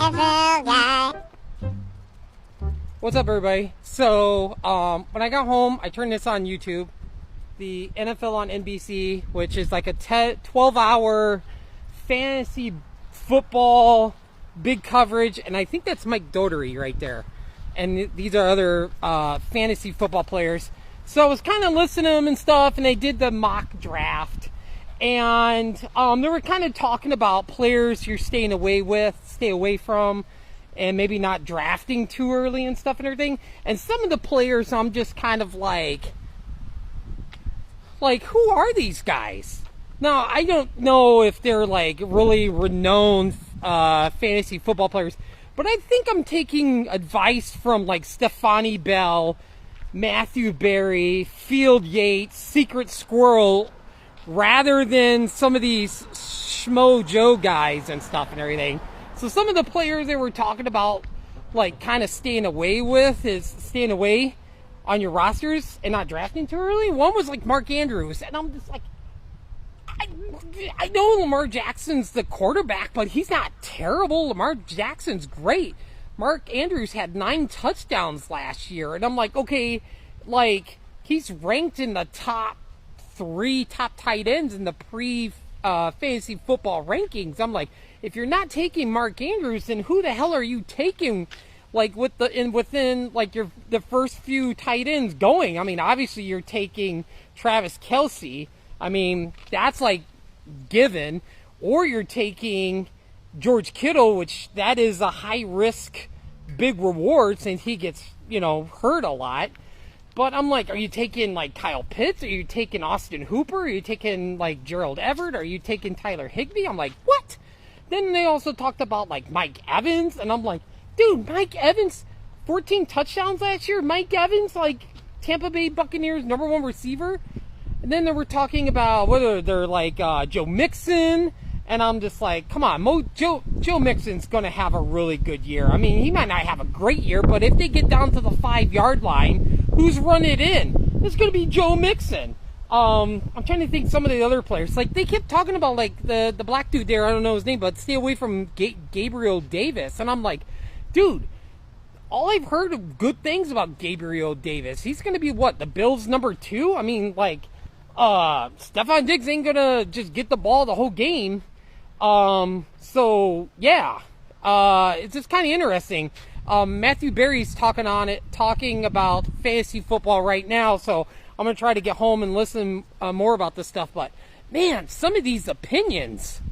NFL guy. What's up, everybody? So, when I got home, I turned this on YouTube. The NFL on NBC, which is like a 12-hour fantasy football, big coverage. And I think that's Mike Dougherty right there. And these are other fantasy football players. So I was kind of listening to them and stuff, and they did the mock draft. And they were kind of talking about players you're stay away from, and maybe not drafting too early and stuff and everything. And some of the players, I'm just kind of like, who are these guys? Now, I don't know if they're like really renowned fantasy football players, but I think I'm taking advice from like Stefani Bell, Matthew Berry, Field Yates, Secret Squirrel, rather than some of these Schmo Joe guys and stuff and everything. So some of the players they were talking about, like, kind of staying away on your rosters and not drafting too early. One was like Mark Andrews, and I'm just like, I know Lamar Jackson's the quarterback, but he's not terrible. Lamar Jackson's great. Mark Andrews had 9 touchdowns last year, and I'm like, okay, like, he's ranked in the top 3 top tight ends in the fantasy football rankings. I'm like, if you're not taking Mark Andrews, then who the hell are you taking? Like within like the first few tight ends going. I mean, obviously you're taking Travis Kelce. I mean, that's like given. Or you're taking George Kittle, which that is a high risk, big reward since he gets, hurt a lot. But I'm like, are you taking like Kyle Pitts? Are you taking Austin Hooper? Are you taking like Gerald Everett? Are you taking Tyler Higbee? I'm like, what? Then they also talked about like Mike Evans, and I'm like, dude, Mike Evans, 14 touchdowns last year. Mike Evans, like Tampa Bay Buccaneers #1 receiver. And then they were talking about whether they're like Joe Mixon, and I'm just like, come on, Joe Mixon's going to have a really good year. I mean, he might not have a great year, but if they get down to the 5-yard line, who's running it in? It's going to be Joe Mixon. I'm trying to think some of the other players. Like, they kept talking about, like, the black dude there, I don't know his name, but stay away from Gabriel Davis. And I'm like, dude, all I've heard of good things about Gabriel Davis. He's going to be, what, the Bills' #2? I mean, like, Stephon Diggs ain't going to just get the ball the whole game. So, yeah. It's just kind of interesting. Matthew Berry's talking about fantasy football right now, so I'm going to try to get home and listen more about this stuff. But, man, some of these opinions,